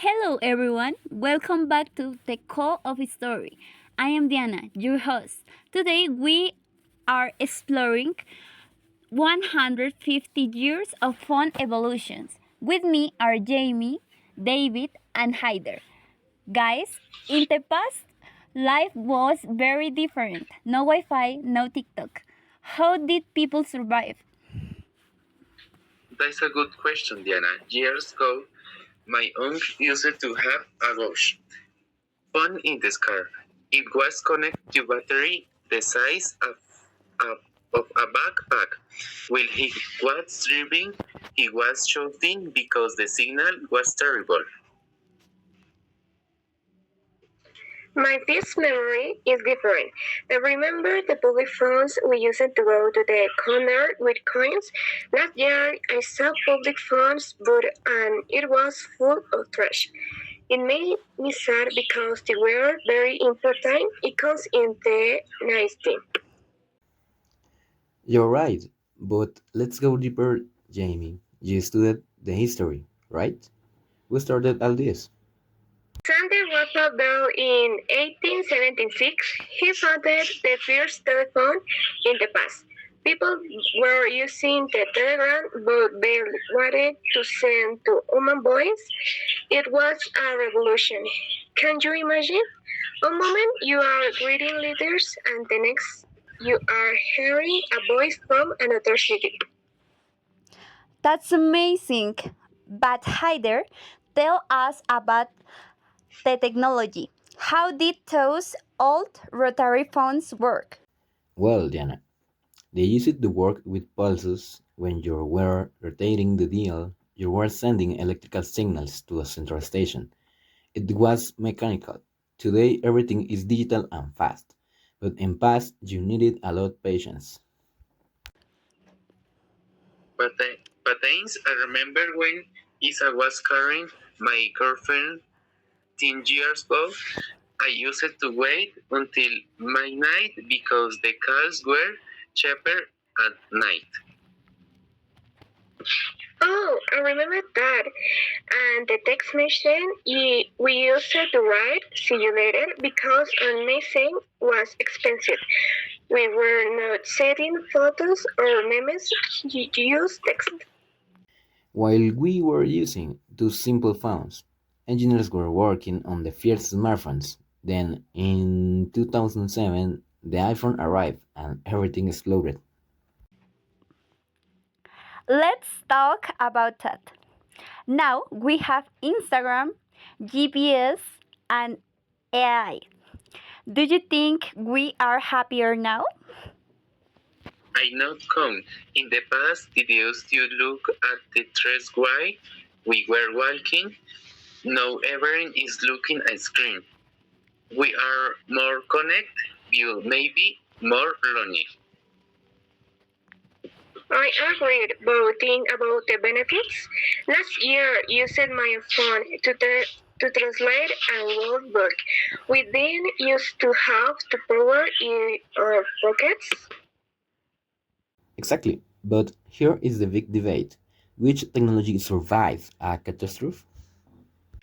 Hello, everyone. Welcome back to the Call of Story. I am Diana, your host. Today we are exploring 150 years of phone evolutions. With me are Jamie, David, and Hyder. Guys, in the past, life was very different. No Wi Fi, no TikTok. How did people survive? That's a good question, Diana. Years ago, my uncle used to have a watch phone in the car. It was connected to battery the size of a backpack. While he was driving, he was shouting because the signal was terrible. My first memory is different. I remember the public phones we used to go to the corner with coins. Last year, I saw public phones, but and it was full of trash. It made me sad because they were very important icons in the 90s. You're right, but let's go deeper, Jamie. You studied the history, right? Who started all this? Alexander Graham Bell in 1876, he founded the first telephone in the past. People were using the telegram but barely wanted to send to human voice. It was a revolution. Can you imagine? One moment you are reading letters and the next you are hearing a voice from another city. That's amazing. But Hyder, tell us about the technology. How did those old rotary phones work? Well, Diana, they used it to work with pulses. When you were rotating the dial, you were sending electrical signals to a central station. It was mechanical. Today, everything is digital and fast. But in past, you needed a lot of patience. But I remember when Isa was carrying my girlfriend 10 years ago. I used to wait until midnight because the calls were cheaper at night. Oh, I remember that. And the text message we used to write "see you later" because on messaging was expensive. We were not sending photos or memes. You use text. While we were using those simple phones, engineers were working on the first smartphones. Then, in 2007, the iPhone arrived and everything exploded. Let's talk about that. Now we have Instagram, GPS, and AI. Do you think we are happier now? I not come. In the past, it used to look at the trees while we were walking. Now everyone is looking at screen. We are more connected, you maybe more lonely. I agreed, but think about the benefits. Last year, used my phone to translate a word book. We didn't used to have to power in our pockets. Exactly. But here is the big debate. Which technology survives a catastrophe?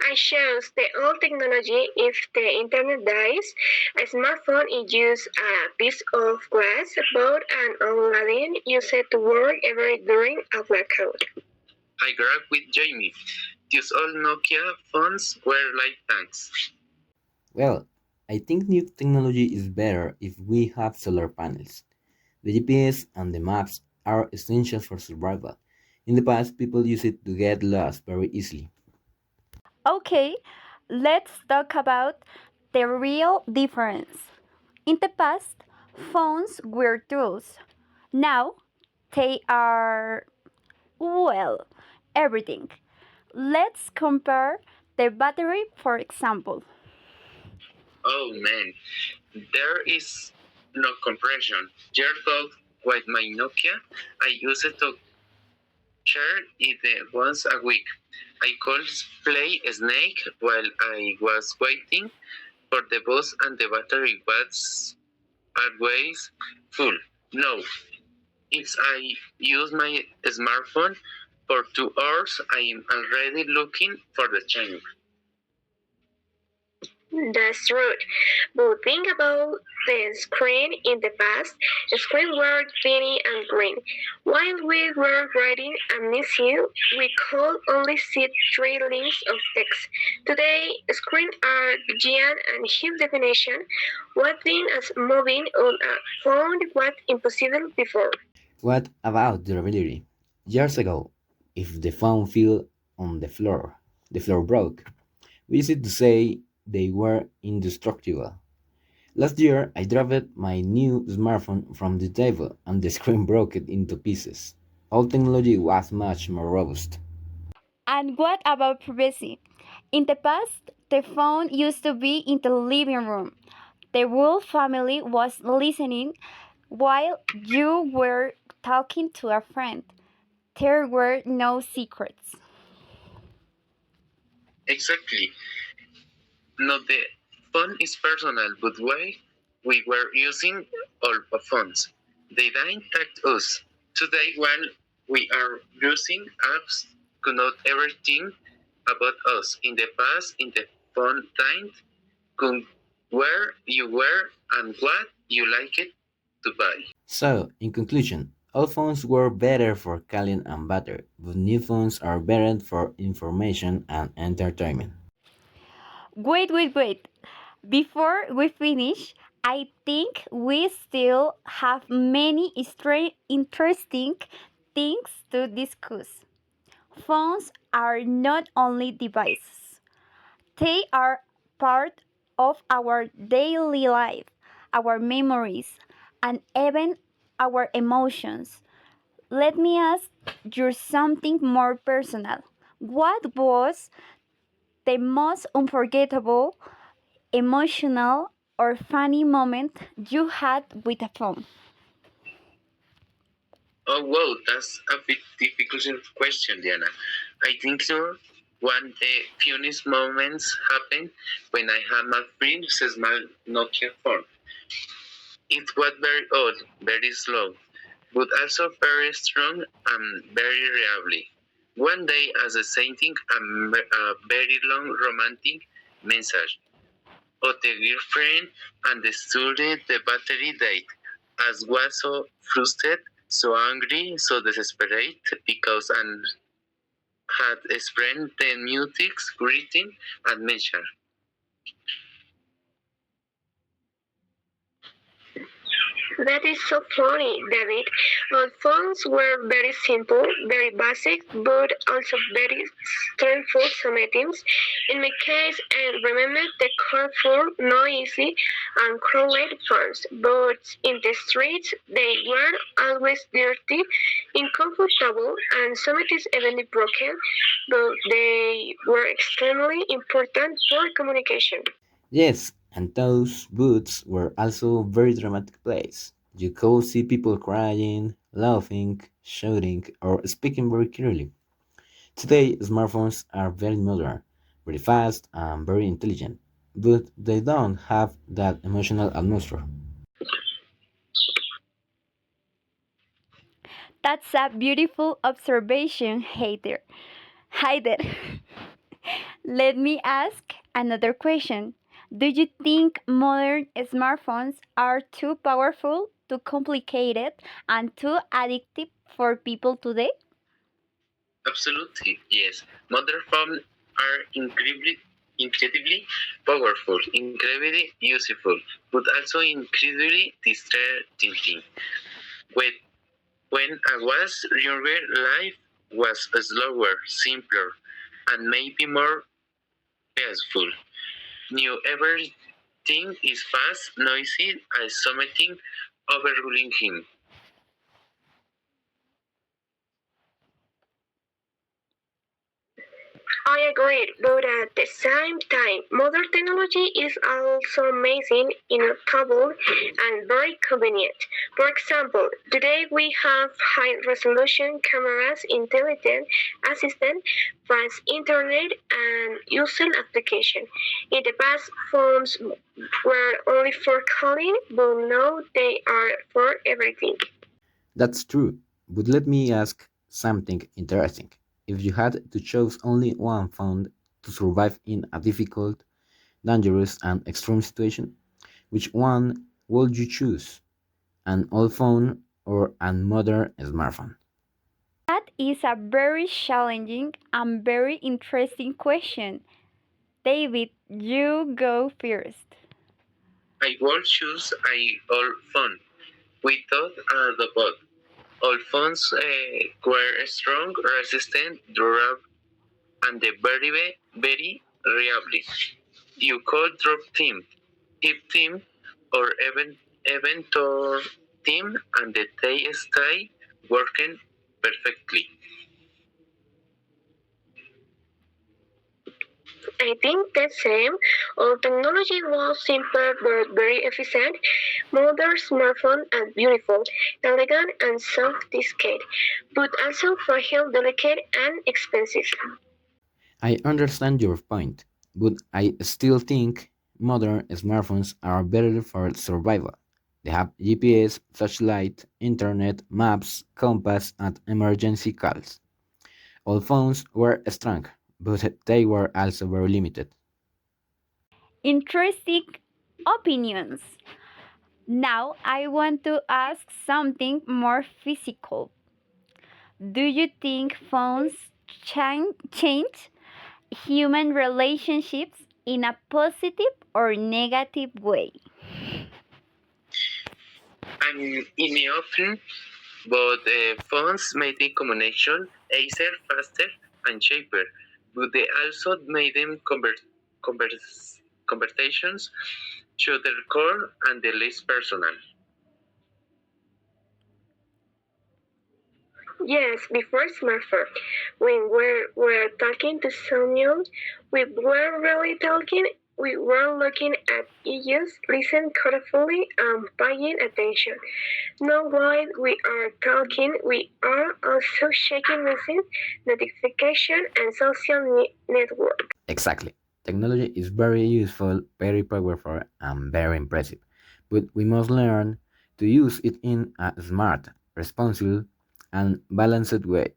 I chose the old technology. If the internet dies, a smartphone is just a piece of glass, but an Aladdin used to work every during a blackout. I grew up with Jamie. These old Nokia phones were like tanks. Well, I think new technology is better if we have solar panels. The GPS and the maps are essential for survival. In the past, people used it to get lost very easily. Okay, let's talk about the real difference. In the past, phones were tools. Now, they are, well, everything. Let's compare the battery, for example. Oh man, there is no compression. Years ago, with my Nokia, I used to charge it once a week. I could play Snake while I was waiting for the bus and the battery was always full. No, if I use my smartphone for 2 hours, I am already looking for the change. That's true. But think about the screen in the past. The screen were tiny and green. While we were writing a message, we could only see three lines of text. Today, screens are giant and high definition. One thing as moving on a phone was impossible before. What about durability? Years ago, if the phone fell on the floor broke. We used to say they were indestructible. Last year, I dropped my new smartphone from the table and the screen broke it into pieces. Old technology was much more robust. And what about privacy? In the past, the phone used to be in the living room. The whole family was listening while you were talking to a friend. There were no secrets. Exactly. Not the phone is personal, but why we were using all phones. They didn't touch us. Today, while we are using apps, could not everything about us. In the past, in the phone time, could where you were and what you liked to buy. So, in conclusion, old phones were better for calling and battery, but new phones are better for information and entertainment. Wait. Before we finish, I think we still have many interesting things to discuss. Phones are not only devices, they are part of our daily life, our memories, and even our emotions. Let me ask you something more personal. What was the most unforgettable, emotional, or funny moment you had with a phone? Oh wow, that's a bit difficult question, Diana. I think so. One of the funniest moments happened when I had my first small Nokia phone. It was very old, very slow, but also very strong and very reliable. One day, as a sending a very long romantic message, but the girlfriend understood the battery died, as was so frustrated, so angry, so desperate, because and had spent the music greeting and message. That is so funny, David. Our phones were very simple, very basic, but also very stressful sometimes. In my case, I remember the colorful, noisy, and crowded phones, but in the streets they were always dirty, uncomfortable, and sometimes even broken, but they were extremely important for communication. Yes, and those booths were also very dramatic places. You could see people crying, laughing, shouting, or speaking very clearly. Today, smartphones are very modern, very fast, and very intelligent, but they don't have that emotional atmosphere. That's a beautiful observation, Hater. Heider. Let me ask another question. Do you think modern smartphones are too powerful, too complicated, and too addictive for people today? Absolutely, yes. Modern phones are incredibly powerful, incredibly useful, but also incredibly distracting. When, when I was younger, life was slower, simpler, and maybe more peaceful. New everything is fast, noisy, and something overruling him. I agree, but at the same time, modern technology is also amazing, innovative, and very convenient. For example, today we have high resolution cameras, intelligent assistant, fast internet, and useful application. In the past, phones were only for calling, but now they are for everything. That's true, but let me ask something interesting. If you had to choose only one phone to survive in a difficult dangerous, and extreme situation? Which one would you choose? An old phone or a modern smartphone? That is a very challenging and very interesting question. David, you go first. I will choose a old phone. We thought the both. Old phones were strong, resistant, durable, and very reliable. You could drop team, hip team, or even tour team, and they stay working perfectly. I think the same. All technology was simple but very efficient. Modern smartphone are beautiful, elegant, and sophisticated, but also fragile, delicate, and expensive. I understand your point, but I still think modern smartphones are better for survival. They have GPS, flashlight, internet, maps, compass, and emergency calls. All phones were strong, but they were also very limited. Interesting opinions. Now I want to ask something more physical. Do you think phones change human relationships in a positive or negative way? And in the often, but phones made the communication easier, faster, and cheaper. But they also made them conversations to their core and the least personal. Yes, before smartphone, when we're talking to someone, we were really talking. We were looking at each, listen carefully, and paying attention. Now while we are talking, we are also checking message, notification, and social network. Exactly. Technology is very useful, very powerful, and very impressive. But we must learn to use it in a smart, responsible, and balanced way.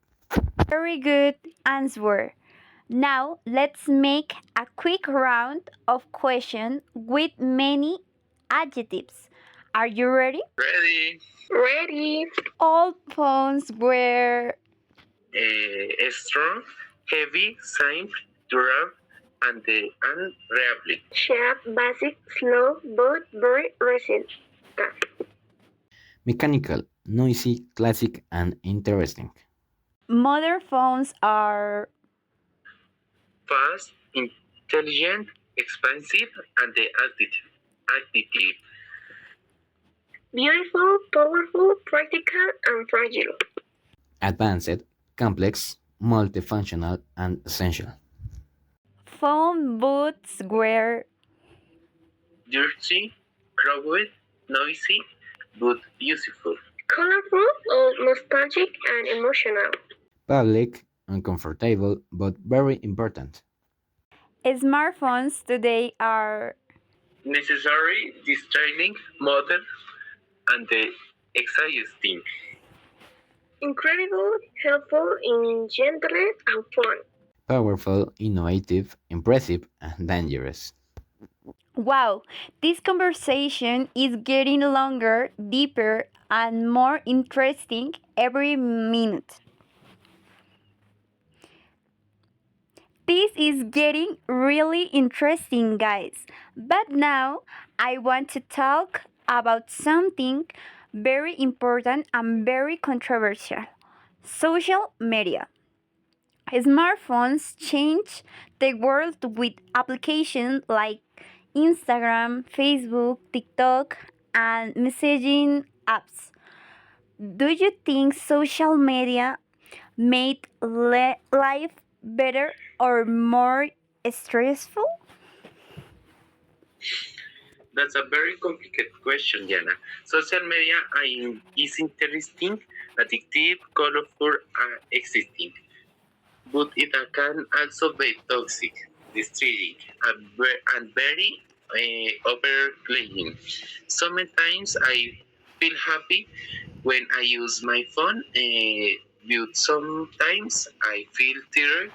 Very good answer. Now let's make a quick round of questions with many adjectives. Are you ready? Ready? Ready? All phones were Strong, heavy, simple, durable, and unreliable. Sharp, basic, slow, but very resilient. Mechanical, noisy, classic, and interesting. modern phones are Fast, intelligent, expansive, and additive. Beautiful, powerful, practical, and fragile. Advanced, complex, multifunctional, and essential. phone booths were Dirty, crowded, noisy, but useful. Colorful or nostalgic and emotional. Public, uncomfortable, but very important. smartphones today are Necessary, distraining, modern, and exciting. Incredible, helpful, gentle, and fun. Powerful, innovative, impressive, and dangerous. wow, this conversation is getting longer, deeper, and more interesting every minute. This is getting really interesting, guys. But now I want to talk about something very important and very controversial social media. Smartphones change the world with applications like Instagram, Facebook, TikTok, and messaging apps. Do you think social media made life better or more stressful? That's a very complicated question, Jana. Social media is interesting, addictive, colorful, and existing, but it can also be toxic, distracting, and very overplaying. Sometimes I feel happy when I use my phone, but sometimes I feel tired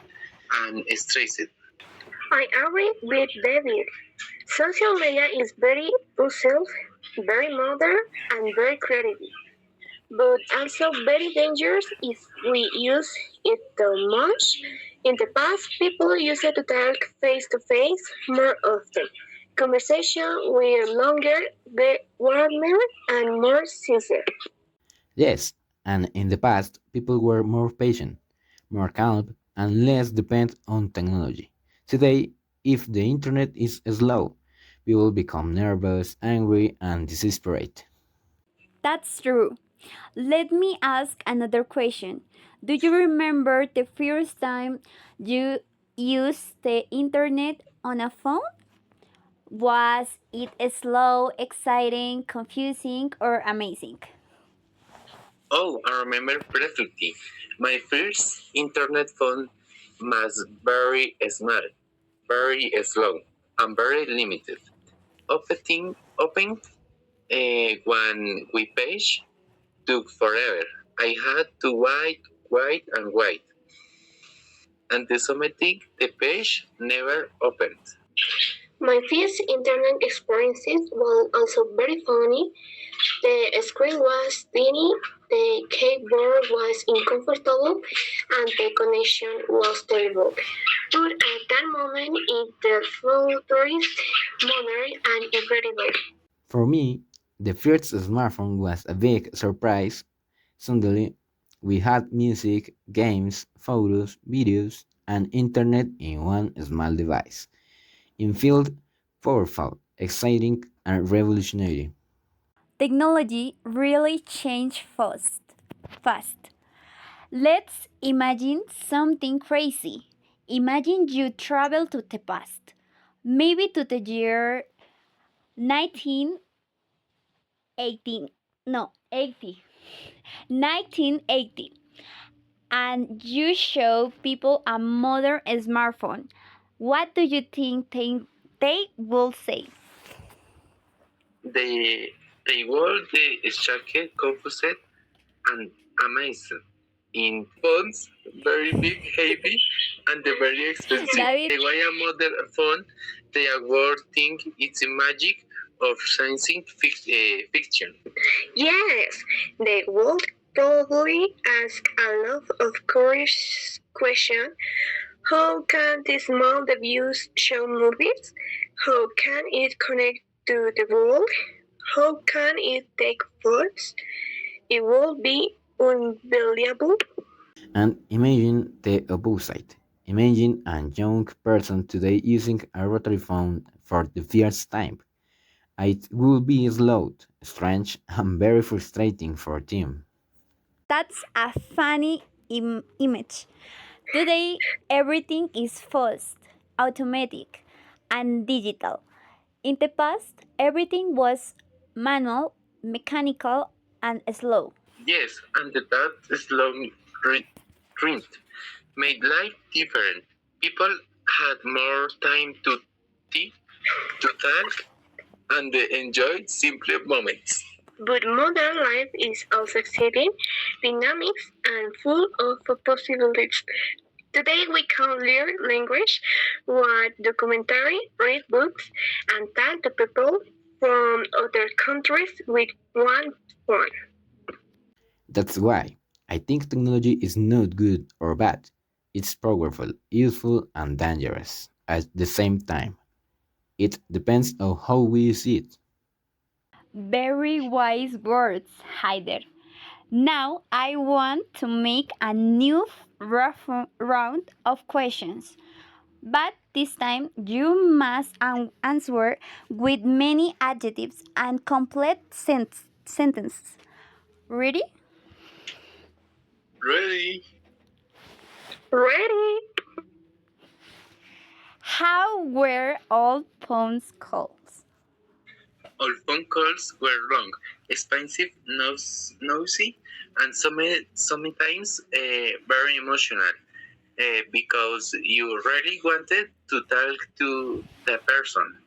and stressed. I agree with David. Social media is very puzzled, very modern, and very creative, but also very dangerous if we use it too much. In the past, people used to talk face to face more often. Conversations were longer, warmer, and more sincere. Yes, and in the past, people were more patient, more calm, and less dependent on technology. Today, if the internet is slow, people become nervous, angry, and desperate. That's true. Let me ask another question. Do you remember the first time you used the internet on a phone? Was it slow, exciting, confusing, or amazing? Oh, I remember perfectly. My first internet phone was very smart, very slow, and very limited. Opening one web page took forever. I had to wait, and the something the page never opened. My first internet experiences were also very funny. The screen was tiny, the keyboard was uncomfortable, and the connection was terrible. But at that moment, it felt tourist, modern, and incredible. For me, the first smartphone was a big surprise. Suddenly, we had music, games, photos, videos, and internet in one small device. It felt powerful, exciting, and revolutionary. Technology really changed fast. Fast. Let's imagine something crazy. Imagine you travel to the past, maybe to the year 1918. No, 80. 1980. And you show people a modern smartphone. What do you think they will say? They were the jacket composite and amazed. In phones, very big, heavy, and very expensive. David, The way a modern phone, they are think it's a magic of science fiction. Yes, they would probably ask a lot of curious questions. How can this small device show movies? How can it connect to the world? How can it take photos? It will be unbelievable. And imagine the opposite. Imagine a young person today using a rotary phone for the first time. It would be slow, strange, and very frustrating for them. that's a funny image. Today, everything is fast, automatic, and digital. In the past, everything was manual, mechanical, and slow. Yes, and that slow print made life different. People had more time to think, to talk, and they enjoyed simple moments. But modern life is also exciting, dynamic, and full of possibilities. Today we can learn language, watch documentary, read books, and talk to people from other countries with one phone. That's why I think technology is not good or bad. It's powerful, useful, and dangerous at the same time. It depends on how we use it. Very wise words, Haider. Now I want to make a new round of questions, but this time you must answer with many adjectives and complete sentences. Ready? Ready? Ready? How How were all phones calls? all phone calls were long, expensive, noisy, and sometimes very emotional because you really wanted to talk to the person.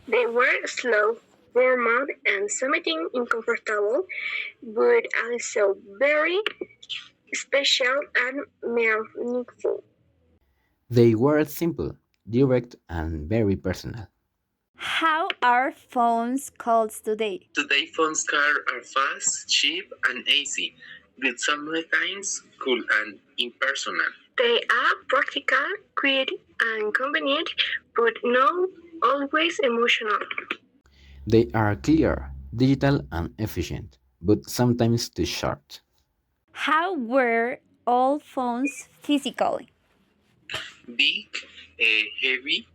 They were slow, formal, and something uncomfortable, but also very special and meaningful. They were simple, direct, and very personal. How are phones called today? Today phones are fast, cheap, and easy, but sometimes cool and impersonal. They are practical, quick, and convenient, but not always emotional. They are clear, digital, and efficient, but sometimes too short. How were all phones physically? Big, heavy,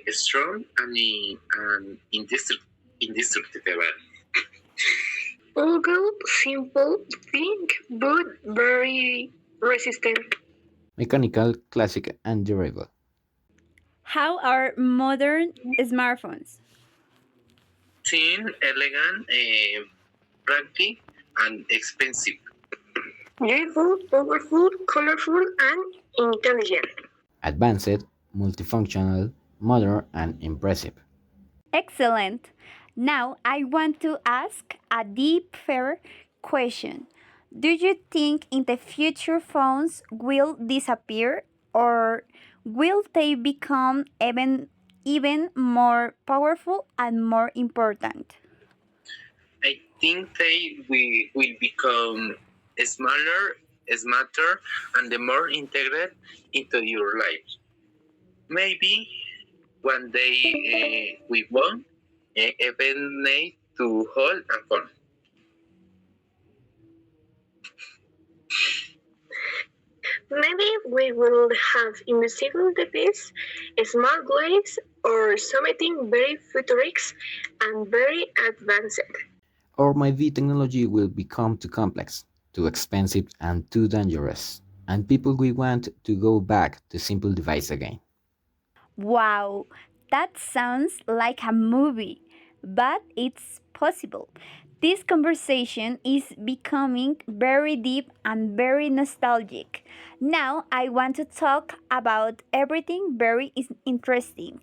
strong, and indestructible. All good, simple, think, but very resistant. Mechanical, classic, and durable. How are modern smartphones? Thin, elegant, practical, and expensive. Joyful, powerful, colorful, and intelligent. Advanced, multifunctional, modern, and impressive. Excellent. Now I want to ask a deeper question. Do you think in the future phones will disappear or will they become even more powerful and more important? I think will become smaller, smarter, and the more integrated into your life. Maybe one day we won't even need to hold a phone. Maybe we will have invisible devices, smart glass, or something very futuristic and very advanced. Or maybe technology will become too complex, too expensive, and too dangerous, and people will want to go back to simple device again. Wow, that sounds like a movie, but it's possible. This conversation is becoming very deep and very nostalgic. Now I want to talk about everything very interesting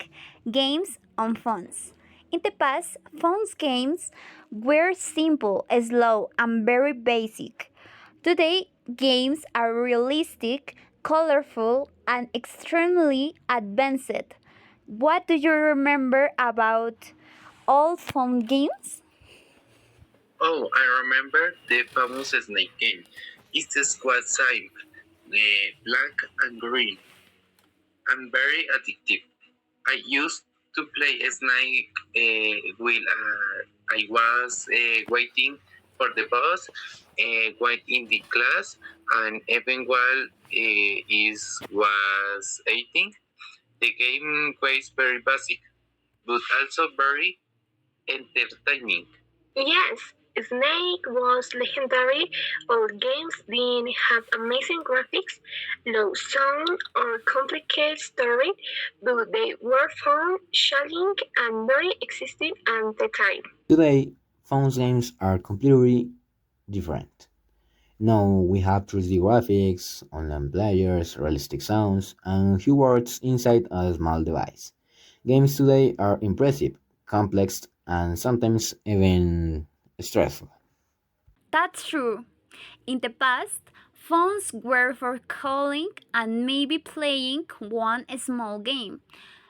games on phones. In the past, phones games were simple, slow, and very basic. Today, games are realistic, colorful, and extremely advanced. What do you remember about old phone games? Oh, I remember the famous snake game. It was simple, black and green, and very addictive. I used to play Snake while I was waiting for the bus, wait in the class, and even while is was eating. The game was very basic, but also very entertaining. Yes, Snake was legendary. Old games didn't have amazing graphics, low sound, or complicated story, but they were fun, challenging, and very existing at the time. Today, phone games are completely different. Now we have 3D graphics, online players, realistic sounds, and few words inside a small device. Games today are impressive, complex, and sometimes even stressful. That's true. In the past, phones were for calling and maybe playing one small game.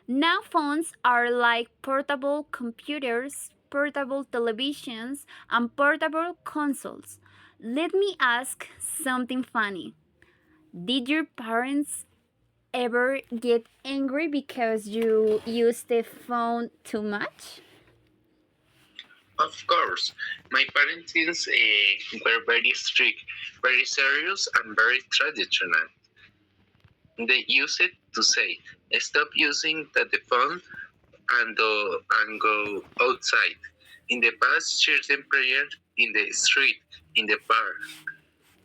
Now phones are like portable computers, portable televisions, and portable consoles. Let me ask something funny. Did your parents ever get angry because you use the phone too much? Of course, my parents were very strict, very serious, and very traditional. They used it to say, "Stop using the phone and go outside." In the past, children played in the street, in the park,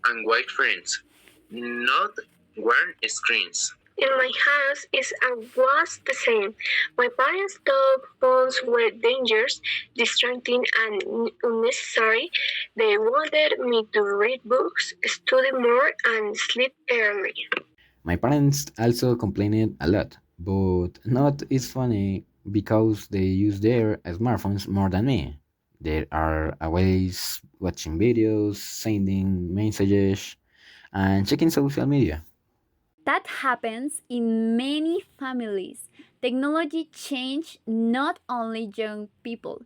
and with friends, not one screens. In my house, was the same. My parents thought phones were dangerous, distracting, and unnecessary. They wanted me to read books, study more, and sleep early. My parents also complained a lot, but not is funny because they use their smartphones more than me. They are always watching videos, sending messages, and checking social media. That happens in many families. Technology changed not only young people,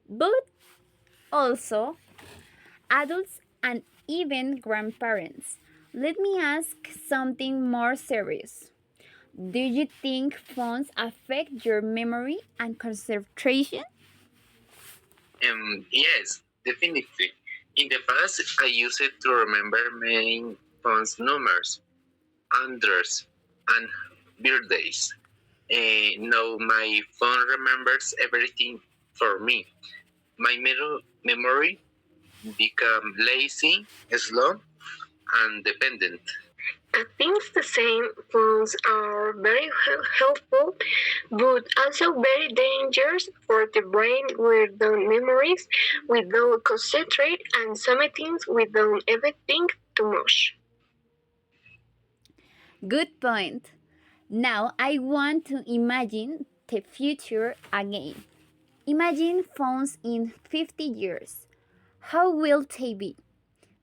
but also adults and even grandparents. Let me ask something more serious. Do you think phones affect your memory and concentration? Yes, definitely. In the past, I used it to remember many phone's numbers, address, and birthdays. Now my phone remembers everything for me. My memory become lazy, slow, and dependent. I think the same phones are very helpful, but also very dangerous for the brain. We don't memories, we don't concentrate, and some things we don't ever think too much. Good point. Now I want to imagine the future again. Imagine phones in 50 years. How will they be?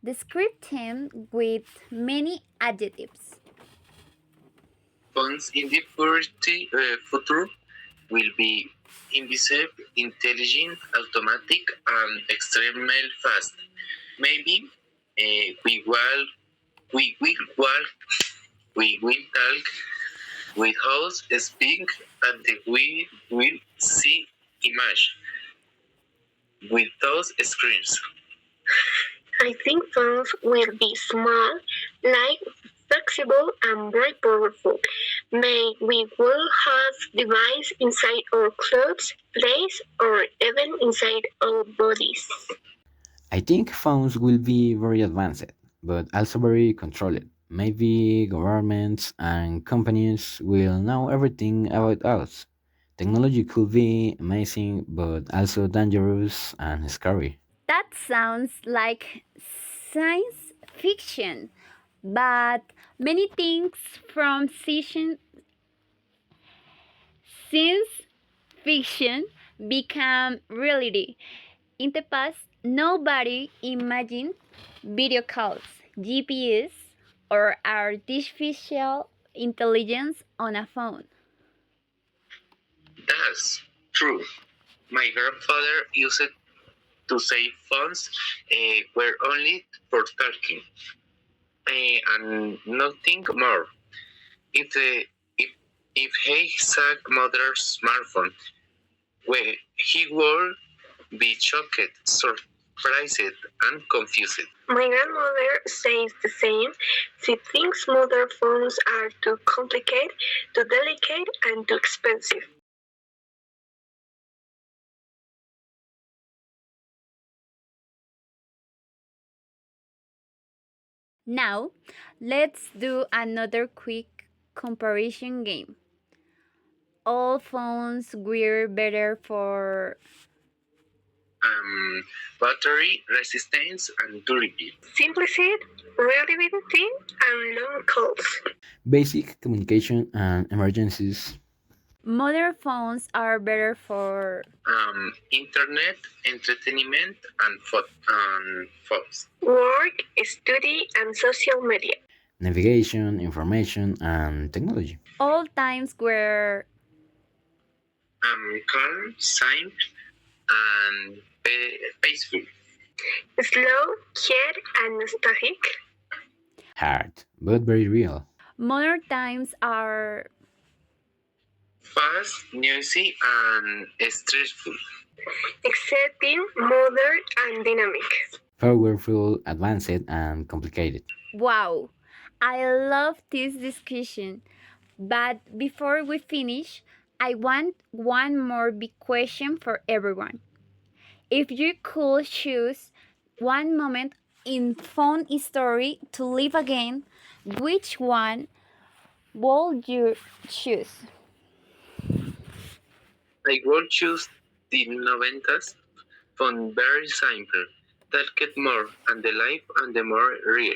Describe them with many adjectives. Phones in the future will be invisible, intelligent, automatic, and extremely fast. Maybe we will we will talk with house speak and we will see image with those screens. I think phones will be small, light, flexible, and very powerful. May we will have device inside our clothes, place, or even inside our bodies. I think phones will be very advanced, but also very controlled. Maybe governments and companies will know everything about us. Technology could be amazing, but also dangerous and scary. That sounds like science fiction, but many things from science fiction become reality. In the past, nobody imagined video calls, GPS, or artificial intelligence on a phone. That's true. My grandfather used it to say phones were only for talking and nothing more. If the if he saw mother's smartphone, well, he would be shocked, surprised, and confused. My grandmother says the same. She thinks mobile phones are too complicated, too delicate, and too expensive. Now, let's do another quick comparison game. All phones were better for Um, Battery resistance and durability. Simplicity, reliability, and long calls. Basic communication and emergencies. modern phones are better for Internet, entertainment, and phones. Work, study, and social media. Navigation, information, and technology. all times where Calm, simple, and peaceful. Slow, yet, and nostalgic. Hard, but very real. modern times are Fast, noisy, and stressful. Exciting, modern, and dynamic. Powerful, advanced, and complicated. wow. I love this discussion. But before we finish, I want one more big question for everyone. If you could choose one moment in phone history to live again, which one would you choose? I will choose the noventas from very simple. That get more and the life and the more real.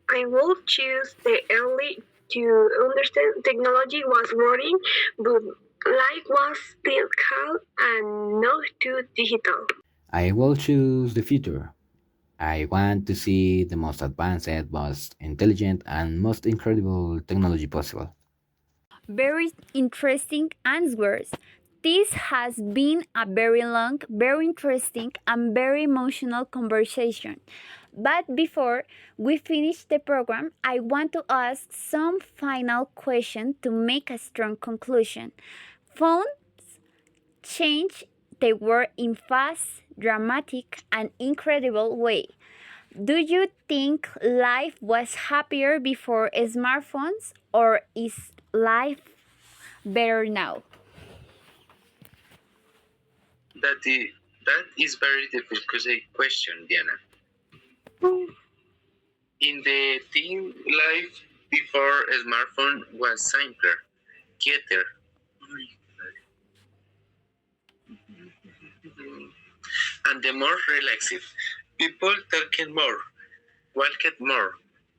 I would choose the early to understand technology was worrying, but life was still calm and not too digital. I will choose the future. I want to see the most advanced, most intelligent, and most incredible technology possible. Very interesting answers. This has been a very long, very interesting, and very emotional conversation. But before we finish the program, I want to ask some final question to make a strong conclusion. Phones change the world in fast, dramatic, and incredible way. Do you think life was happier before smartphones, or is life better now? That is, that is very difficult question, Diana. In the teen life before a smartphone was simpler, quieter, and the more relaxed. People talking more, walked more,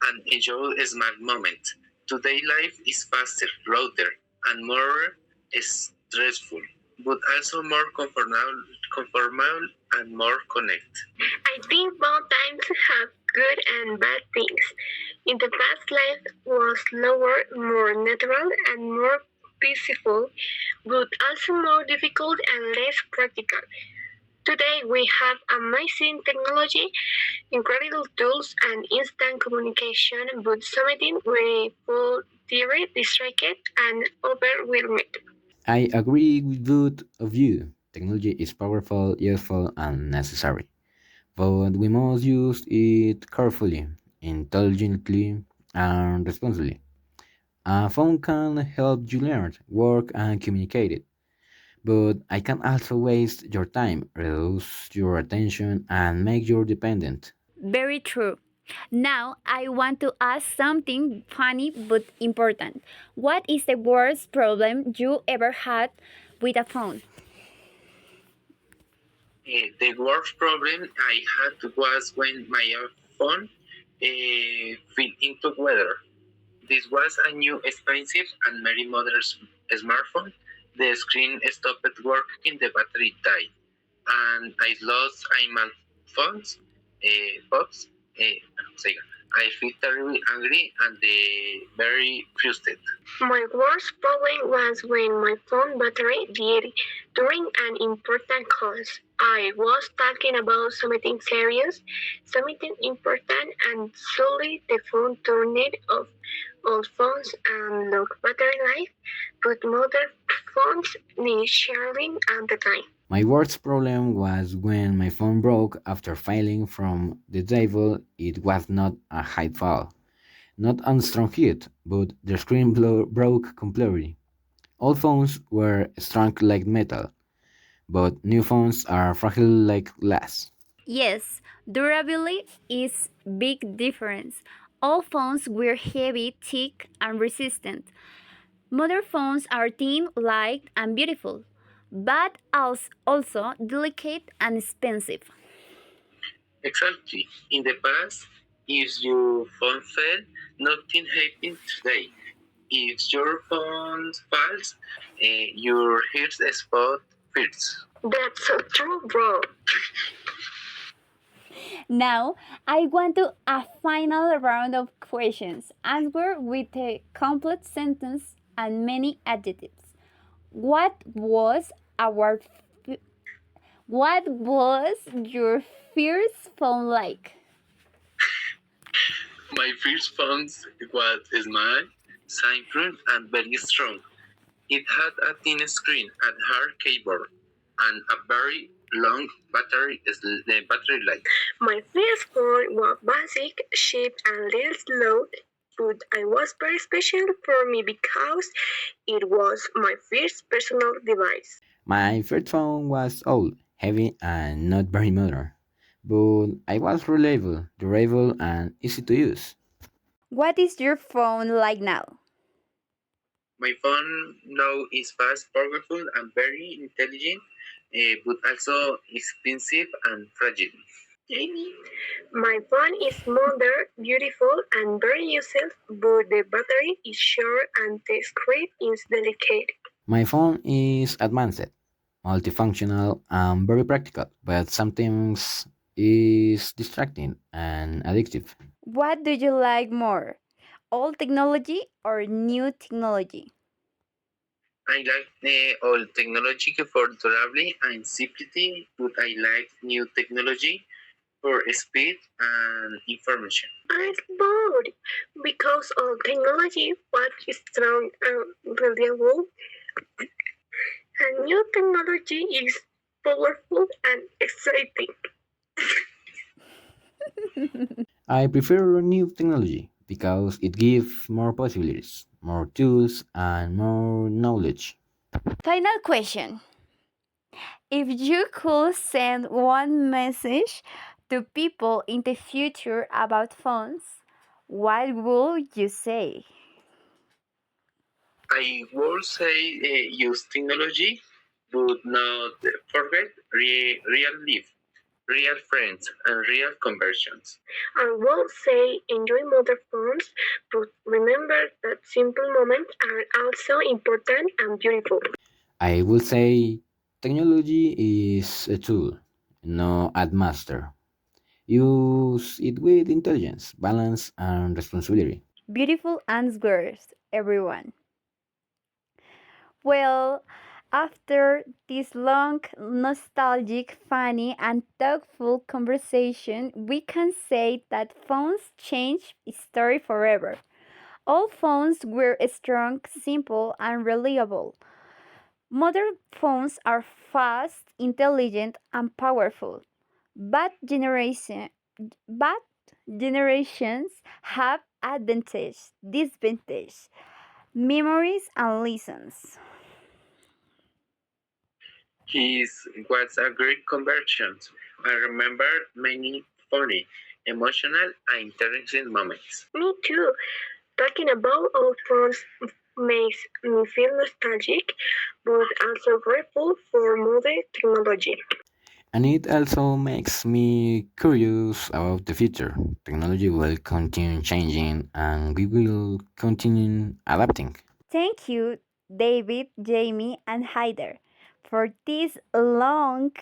and enjoy a small moment. Today life is faster, louder, and more stressful, but also more comfortable and more connected. I think both times have good and bad things. In the past, life was slower, more natural, and more peaceful, but also more difficult and less practical. Today, we have amazing technology, incredible tools, and instant communication, but sometimes we feel tired, distracted, and overwhelmed. I agree with both of you. Technology is powerful, useful, and necessary, but we must use it carefully, intelligently, and responsibly. A phone can help you learn, work, and communicate it, but I can also waste your time, reduce your attention, and make you dependent. Very true. Now, I want to ask something funny but important. What is the worst problem you ever had with a phone? The worst problem I had was when my phone fit into weather. This was a new, expensive, and very modern smartphone. The screen stopped working, the battery died, and I lost my phones. Pops. I feel terribly angry and very frustrated. My worst problem was when my phone battery died during an important call. I was talking about something serious, something important, and suddenly the phone turned off. Old phones and low battery life, but modern phones need sharing at the time. My worst problem was when my phone broke after failing from the devil. It was not a high fall, not a strong hit, but the screen broke completely. Old phones were strong like metal, but new phones are fragile like glass. Yes, durability is big difference. All phones were heavy, thick, and resistant. Modern phones are thin, light, and beautiful, but also delicate and expensive. Exactly. In the past, if your phone fell, nothing happened today. If your phone falls, your heart spot first. That's so true, bro. Now, I want to a final round of questions. Answer with a complete sentence and many adjectives. What was our f- what was your first phone like? My first phone was small, simple, and very strong. It had a thin screen, a hard keyboard, and a very long battery life. My first phone was basic, cheap, and little slow, but it was very special for me because it was my first personal device. My first phone was old, heavy, and not very modern, but I was reliable, durable, and easy to use. What is your phone like now? My phone now is fast, powerful, and very intelligent, but also expensive and fragile. Jamie? My phone is modern, beautiful, and very useful, but the battery is short and the screen is delicate. My phone is advanced, multifunctional, and very practical, but sometimes is distracting and addictive. What do you like more? Old technology or new technology? I like the old technology for durability and simplicity, but I like new technology for speed and information. I bored because of technology was strong and reliable, and new technology is powerful and exciting. I prefer new technology because it gives more possibilities, more tools, and more knowledge. Final question. If you could send one message to people in the future about phones, what would you say? I would say use technology, but not forget real life, real friends, and real conversions. I will say enjoy mobile phones, but remember that simple moments are also important and beautiful. I will say technology is a tool, no ad master. Use it with intelligence, balance, and responsibility. Beautiful answers, everyone. Well, after this long, nostalgic, funny, and thoughtful conversation, we can say that phones changed history forever. All phones were strong, simple, and reliable. Modern phones are fast, intelligent, and powerful. But generation, but generations have advantage, disadvantage, memories, and lessons. His was a great conversion. I remember many funny, emotional, and interesting moments. Me too. Talking about old phones makes me feel nostalgic, but also grateful for modern technology. And it also makes me curious about the future. Technology will continue changing and we will continue adapting. Thank you, David, Jamie, and Hyder, for this long,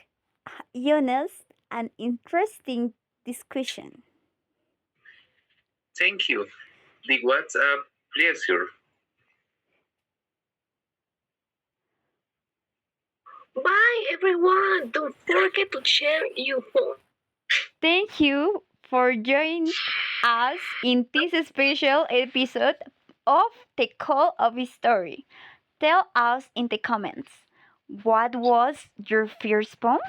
honest, and interesting discussion. Thank you. The was a pleasure. Bye everyone! Don't forget to share your phone. Thank you for joining us in this special episode of The Call of History. Tell us in the comments, what was your first poem?